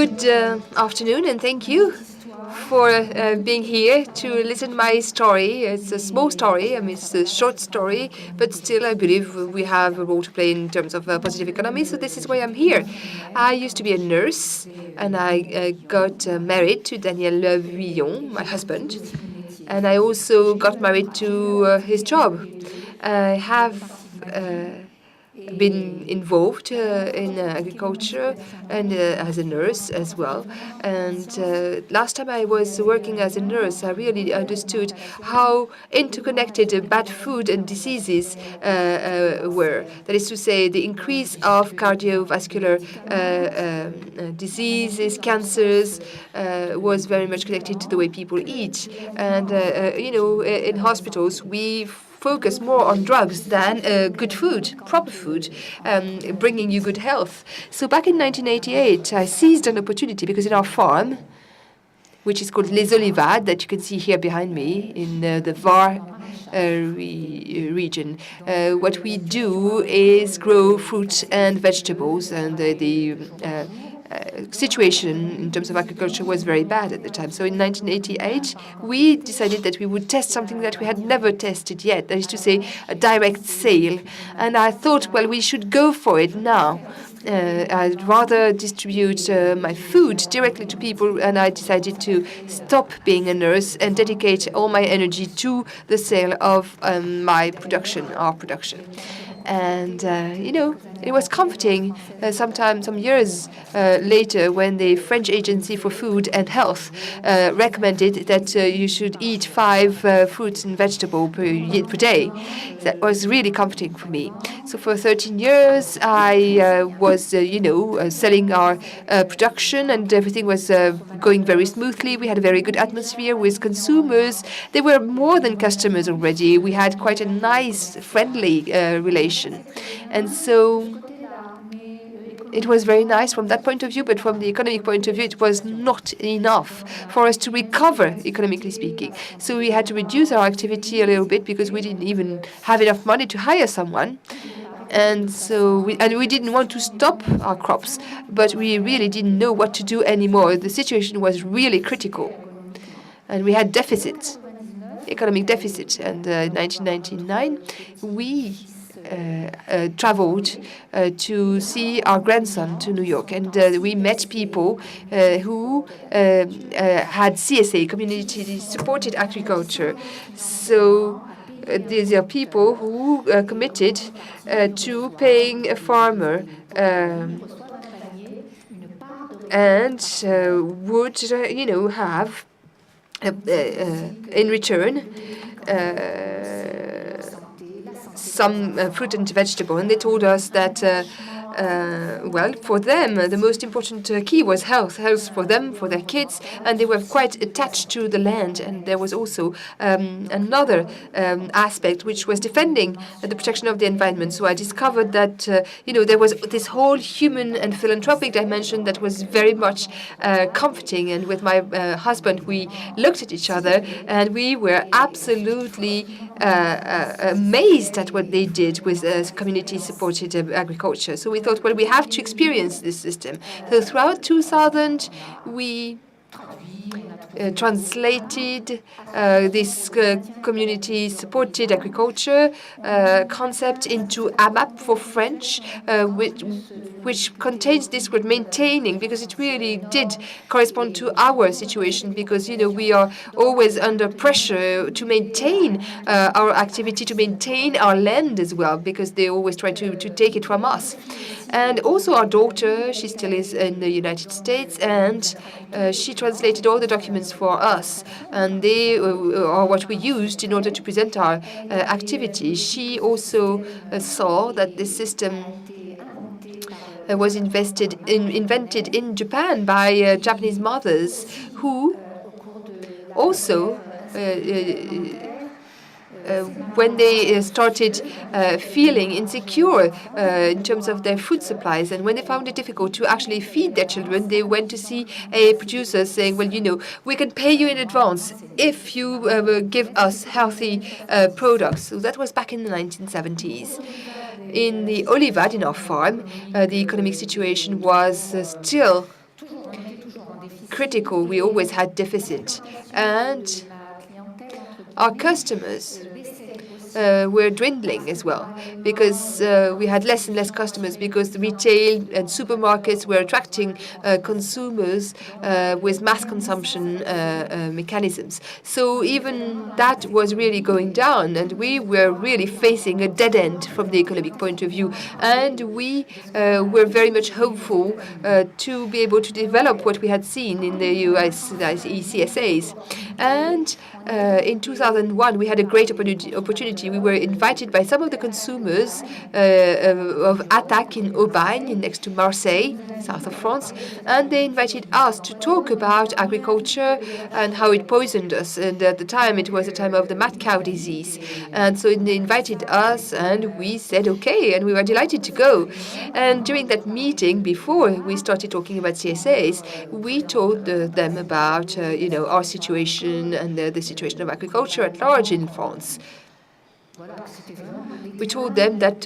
Good afternoon, and thank you for being here to listen to my story. It's a small story, I mean, it's a short story, but still I believe we have a role to play in terms of positive economy, so this is why I'm here. I used to be a nurse, and I got married to Daniel Vuillon, my husband, and I also got married to his job. I have been involved in agriculture and as a nurse as well. And last time I was working as a nurse, I really understood how interconnected bad food and diseases were. That is to say, the increase of cardiovascular diseases, cancers, was very much connected to the way people eat. And, in hospitals, we focus more on drugs than good food, proper food, bringing you good health. So back in 1988, I seized an opportunity because in our farm, which is called Les Olivades, that you can see here behind me in the Var region. What we do is grow fruit and vegetables, and the situation in terms of agriculture was very bad at the time. So in 1988, we decided that we would test something that we had never tested yet, that is to say, a direct sale. And I thought, well, we should go for it now. I'd rather distribute my food directly to people, and I decided to stop being a nurse and dedicate all my energy to the sale of my production, our production. And, it was comforting some years later when the French Agency for Food and Health recommended that you should eat 5 fruits and vegetables per day. That was really comforting for me. So for 13 years, I was, selling our production, and everything was going very smoothly. We had a very good atmosphere with consumers. They were more than customers already. We had quite a nice, friendly relation. And so it was very nice from that point of view, but from the economic point of view, it was not enough for us to recover, economically speaking. So we had to reduce our activity a little bit because we didn't even have enough money to hire someone. And so we didn't want to stop our crops, but we really didn't know what to do anymore. The situation was really critical. And we had deficit, economic deficit. And in 1999, we traveled to see our grandson to New York, and we met people who had CSA, community supported agriculture. So these are people who committed to paying a farmer and would, have in return some fruit and vegetable. And they told us that, for them, the most important key was health for them, for their kids, and they were quite attached to the land. And there was also another aspect, which was defending the protection of the environment. So I discovered that, there was this whole human and philanthropic dimension that was very much comforting. And with my husband, we looked at each other, and we were absolutely amazed at what they did with community-supported agriculture. So we thought, well, we have to experience this system. So throughout 2000, we translated this community-supported agriculture concept into AMAP for French, which contains this word maintaining, because it really did correspond to our situation, because, we are always under pressure to maintain our activity, to maintain our land as well, because they always try to take it from us. And also our daughter, she still is in the United States, and she translated all the documents for us, and they are what we used in order to present our activity. She also saw that this system was invented in Japan by Japanese mothers who also when they started feeling insecure in terms of their food supplies, and when they found it difficult to actually feed their children, they went to see a producer saying, well, we can pay you in advance if you give us healthy products. So that was back in the 1970s. In the Olivades, in our farm, the economic situation was still critical. We always had deficit. And our customers were dwindling as well because we had less and less customers because the retail and supermarkets were attracting consumers with mass consumption mechanisms. So even that was really going down, and we were really facing a dead end from the economic point of view. And we were very much hopeful to be able to develop what we had seen in the US CSAs. And in 2001, we had a great opportunity. We were invited by some of the consumers of Attac in Aubagne, next to Marseille, south of France, and they invited us to talk about agriculture and how it poisoned us. And at the time, it was the time of the mad cow disease. And so they invited us, and we said okay, and we were delighted to go. And during that meeting, before we started talking about CSAs, we told them about our situation and the situation of agriculture at large in France. We told them that,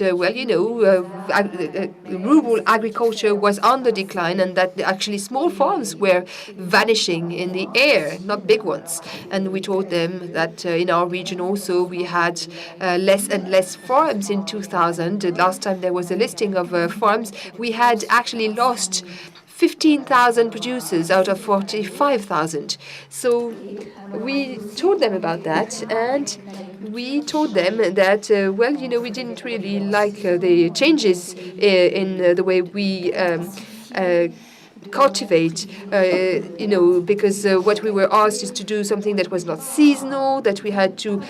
rural agriculture was on the decline and that actually small farms were vanishing in the air, not big ones. And we told them that in our region also we had less and less farms in 2000. The last time there was a listing of farms, we had actually lost 15,000 producers out of 45,000. So we told them about that, and we told them that, we didn't really like the changes in the way we cultivate, because what we were asked is to do something that was not seasonal, that we had to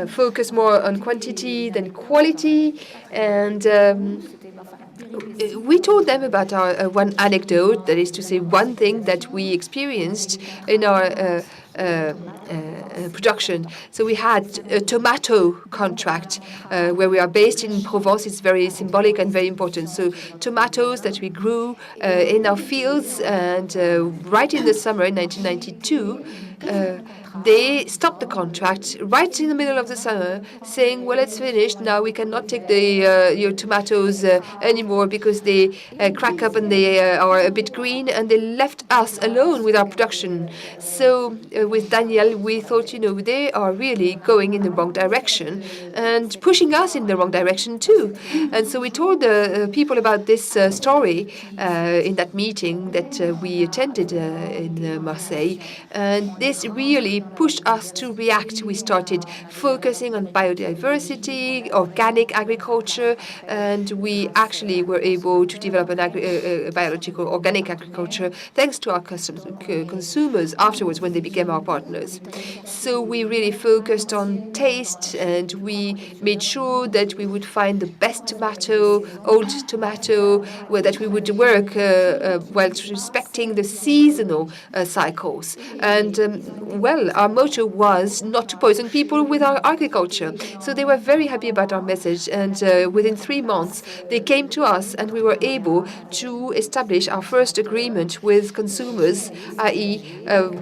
focus more on quantity than quality, and we told them about our one anecdote, that is to say, one thing that we experienced in our production. So we had a tomato contract where we are based in Provence. It's very symbolic and very important. So tomatoes that we grew in our fields, and right in the summer in 1992, they stopped the contract right in the middle of the summer, saying, well, it's finished. Now we cannot take your tomatoes anymore because they crack up and they are a bit green, and they left us alone with our production. So with Daniel, we thought, they are really going in the wrong direction and pushing us in the wrong direction too. And so we told the people about this story in that meeting that we attended in Marseille. And this really pushed us to react. We started focusing on biodiversity, organic agriculture, and we actually were able to develop a biological organic agriculture thanks to our consumers afterwards when they became our partners. So we really focused on taste, and we made sure that we would find the best tomato, old tomato, that we would work while respecting the seasonal cycles. And our motto was not to poison people with our agriculture. So they were very happy about our message, and within 3 months they came to us, and we were able to establish our first agreement with consumers, i.e.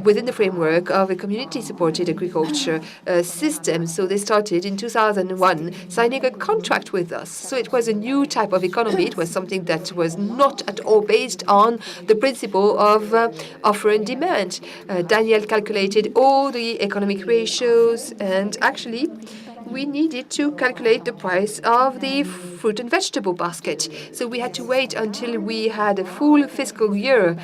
Within the framework of a community-supported agriculture system. So they started in 2001 signing a contract with us. So it was a new type of economy. It was something that was not at all based on the principle of offer and demand. Daniel calculated all the economic ratios, and actually we needed to calculate the price of the fruit and vegetable basket. So we had to wait until we had a full fiscal year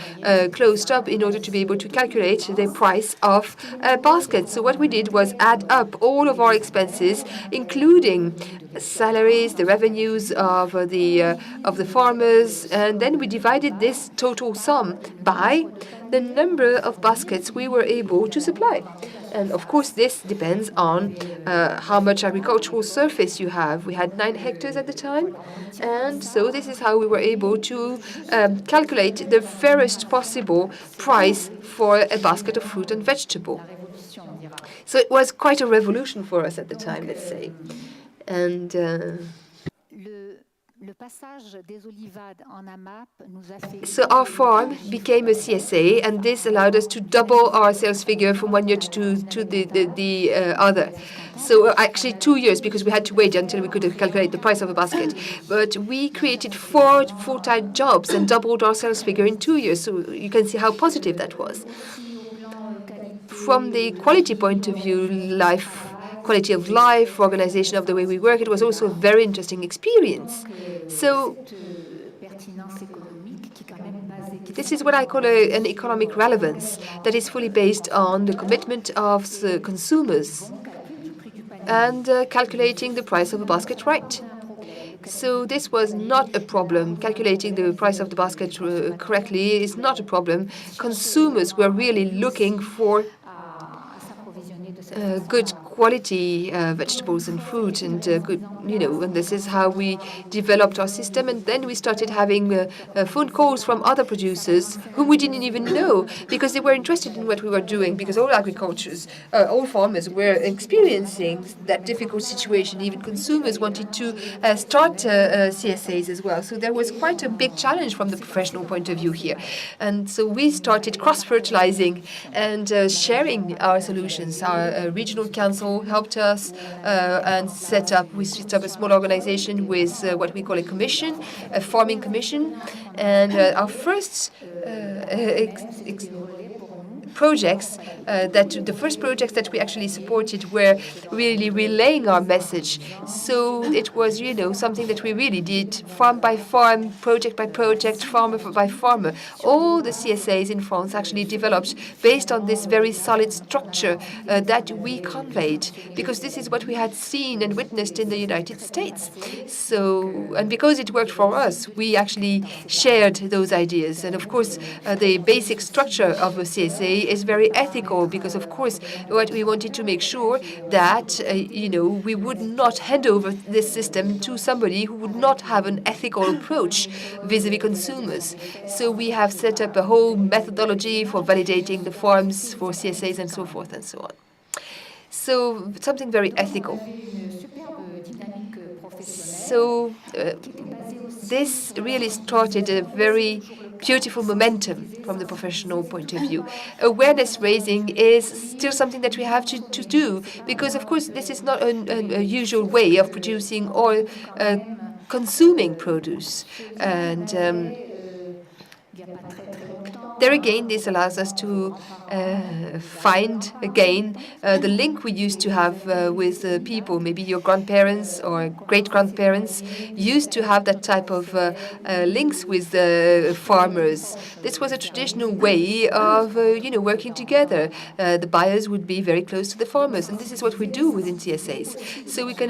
closed up in order to be able to calculate the price of a basket. So what we did was add up all of our expenses, including salaries, the revenues of the farmers, and then we divided this total sum by the number of baskets we were able to supply. And of course, this depends on how much agricultural surface you have. We had 9 hectares at the time, and so this is how we were able to calculate the fairest possible price for a basket of fruit and vegetable. So it was quite a revolution for us at the time, let's say. And So our farm became a CSA, and this allowed us to double our sales figure from 1 year to the other. So actually 2 years, because we had to wait until we could calculate the price of a basket. But we created 4 full-time jobs and doubled our sales figure in 2 years. So you can see how positive that was. From the quality point of view, quality of life, organization of the way we work, it was also a very interesting experience. So this is what I call an economic relevance that is fully based on the commitment of the consumers and calculating the price of a basket right. So this was not a problem. Calculating the price of the basket correctly is not a problem. Consumers were really looking for good quality vegetables and fruit and good, and this is how we developed our system. And then we started having phone calls from other producers whom we didn't even know because they were interested in what we were doing, because all farmers were experiencing that difficult situation. Even consumers wanted to start CSAs as well. So there was quite a big challenge from the professional point of view here. And so we started cross-fertilizing and sharing our solutions. Our regional council helped us and we set up a small organization with what we call a commission, a farming commission. And our first projects the first projects that we actually supported were really relaying our message. So it was, something that we really did farm by farm, project by project, farmer by farmer. All the CSAs in France actually developed based on this very solid structure that we conveyed, because this is what we had seen and witnessed in the United States. So, and because it worked for us, we actually shared those ideas. And of course, the basic structure of a CSA is very ethical, because of course what we wanted to make sure that we would not hand over this system to somebody who would not have an ethical approach vis-a-vis consumers. So we have set up a whole methodology for validating the farms for CSAs and so forth and so on. So something very ethical. So this really started a very beautiful momentum from the professional point of view. Awareness raising is still something that we have to do, because of course this is not a usual way of producing or consuming produce. And there again, this allows us to find again the link we used to have with people. Maybe your grandparents or great-grandparents used to have that type of links with farmers. This was a traditional way of working together. The buyers would be very close to the farmers, and this is what we do within CSAs. So we can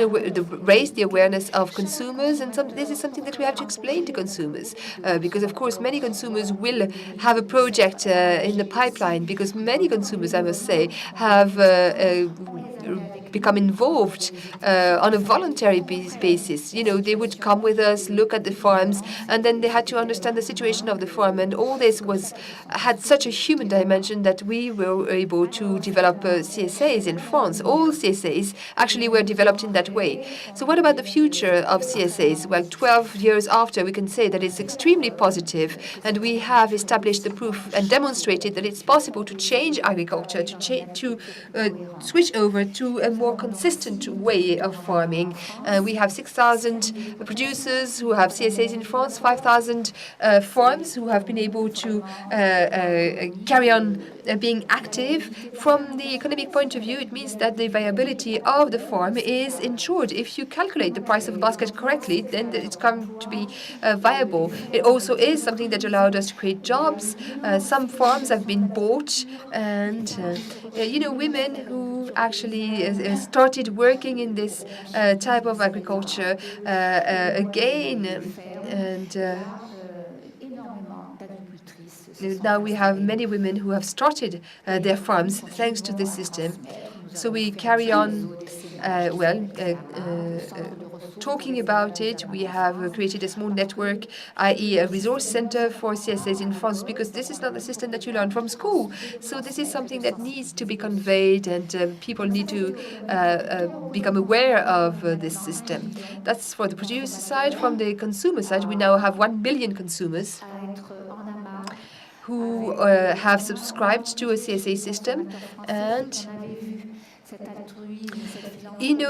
raise the awareness of consumers, and this is something that we have to explain to consumers, because of course many consumers will have a project in the pipeline, because many consumers, I must say, have become involved on a voluntary basis. They would come with us, look at the farms, and then they had to understand the situation of the farm. And all this had such a human dimension that we were able to develop CSAs in France. All CSAs actually were developed in that way. So what about the future of CSAs? Well, 12 years after, we can say that it's extremely positive, and we have established the proof and demonstrated that it's possible to change agriculture, to switch over to a more consistent way of farming. We have 6,000 producers who have CSAs in France, 5,000 farms who have been able to carry on being active. From the economic point of view, it means that the viability of the farm is ensured. If you calculate the price of a basket correctly, then it's come to be viable. It also is something that allowed us to create jobs. Some farms have been bought, and women who actually started working in this type of agriculture again, and now we have many women who have started their farms thanks to this system. So we carry on talking about it. We have created a small network, i.e. a resource center for CSAs in France, because this is not a system that you learn from school. So this is something that needs to be conveyed, and people need to become aware of this system. That's for the producer side. From the consumer side, we now have 1 billion consumers who have subscribed to a CSA system, and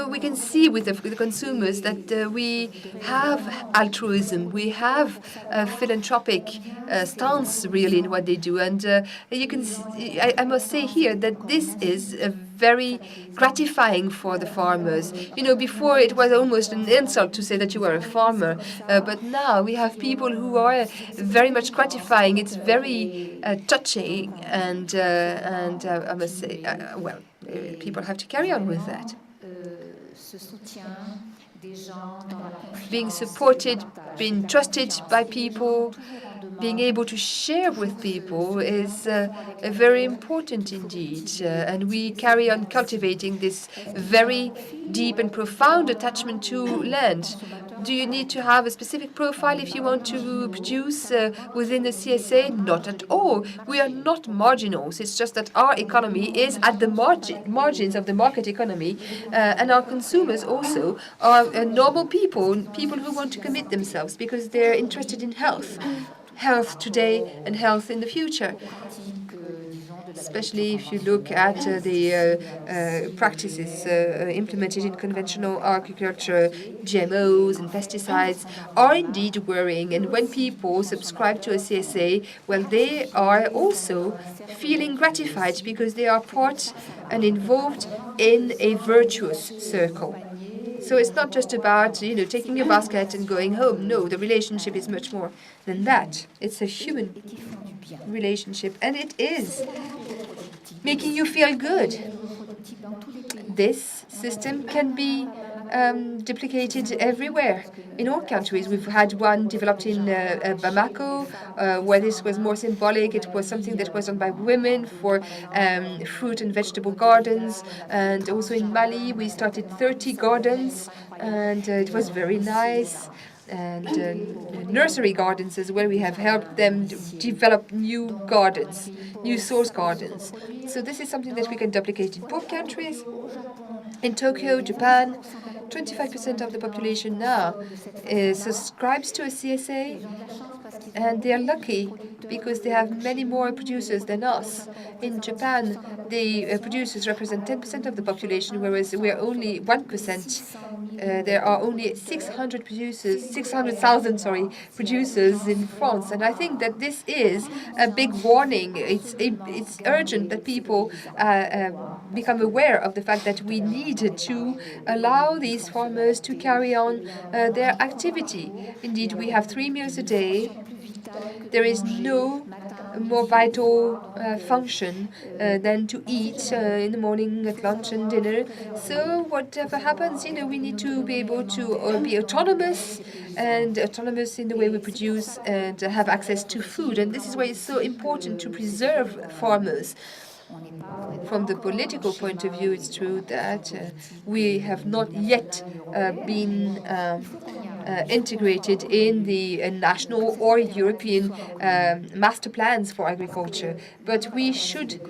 we can see with the consumers that we have altruism, we have a philanthropic stance really in what they do, and you can see, I must say here that this is very gratifying for the farmers. Before it was almost an insult to say that you were a farmer, but now we have people who are very much gratifying. It's very touching, and I must say, people have to carry on with that. Being supported, being trusted by people, being able to share with people is very important indeed. And we carry on cultivating this very deep and profound attachment to land. Do you need to have a specific profile if you want to produce within the CSA? Not at all. We are not marginals. It's just that our economy is at the margins of the market economy, and our consumers also are normal people, people who want to commit themselves because they're interested in health today and health in the future. Especially if you look at the practices implemented in conventional agriculture, GMOs and pesticides are indeed worrying. And when people subscribe to a CSA, well, they are also feeling gratified because they are part and involved in a virtuous circle. So it's not just about, taking your basket and going home. No, the relationship is much more than that. It's a human relationship, and it is making you feel good. This system can be duplicated everywhere in all countries. We've had one developed in Bamako, where this was more symbolic. It was something that was done by women for fruit and vegetable gardens. And also in Mali, we started 30 gardens, and it was very nice. And nursery gardens as well. We have helped them develop new gardens, new source gardens. So this is something that we can duplicate in poor countries. In Tokyo, Japan, 25% of the population now subscribes to a CSA, and they are lucky because they have many more producers than us. In Japan, the producers represent 10% of the population, whereas we are only 1%. There are only 600,000 producers in France, and I think that this is a big warning. It's urgent that people become aware of the fact that we need to allow these farmers to carry on their activity. Indeed, we have 3 meals a day. There is no more vital function than to eat in the morning, at lunch and dinner. So whatever happens, we need to be able to be autonomous, and autonomous in the way we produce and have access to food. And this is why it's so important to preserve farmers. From the political point of view, it's true that we have not yet been integrated in the national or European master plans for agriculture. But we should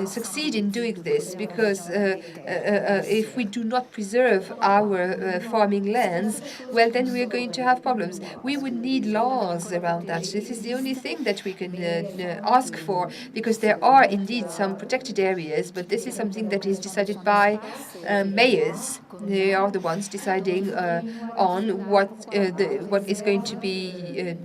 succeed in doing this, because if we do not preserve our farming lands, well, then we are going to have problems. We would need laws around that. This is the only thing that we can ask for, because there are indeed some protected areas, but this is something that is decided by mayors. They are the ones deciding on what is going to be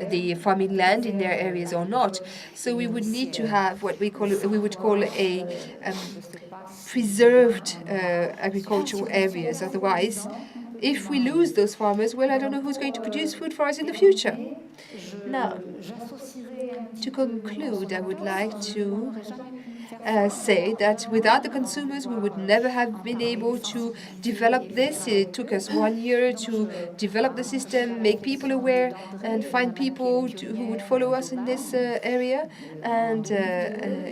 the farming land in their areas or not. So we would need to have what we would call a preserved agricultural areas. Otherwise, if we lose those farmers, well, I don't know who's going to produce food for us in the future. Now, to conclude, I would like to say that without the consumers, we would never have been able to develop this. It took us 1 year to develop the system, make people aware, and find people who would follow us in this area. And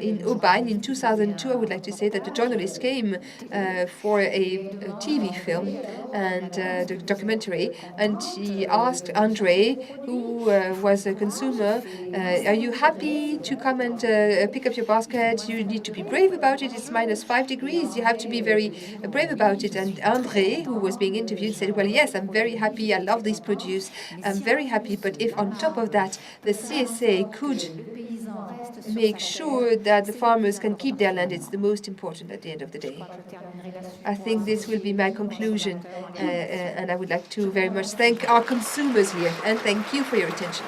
in Aubagne, in 2002, I would like to say that the journalist came for a TV film and the documentary, and he asked Andre, who was a consumer, are you happy to come and pick up your basket? You need to be brave about it. It's -5 degrees. You have to be very brave about it. And Andre, who was being interviewed, said, well, yes, I'm very happy. I love this produce. I'm very happy. But if on top of that, the CSA could make sure that the farmers can keep their land, it's the most important at the end of the day. I think this will be my conclusion. And I would like to very much thank our consumers here. And thank you for your attention.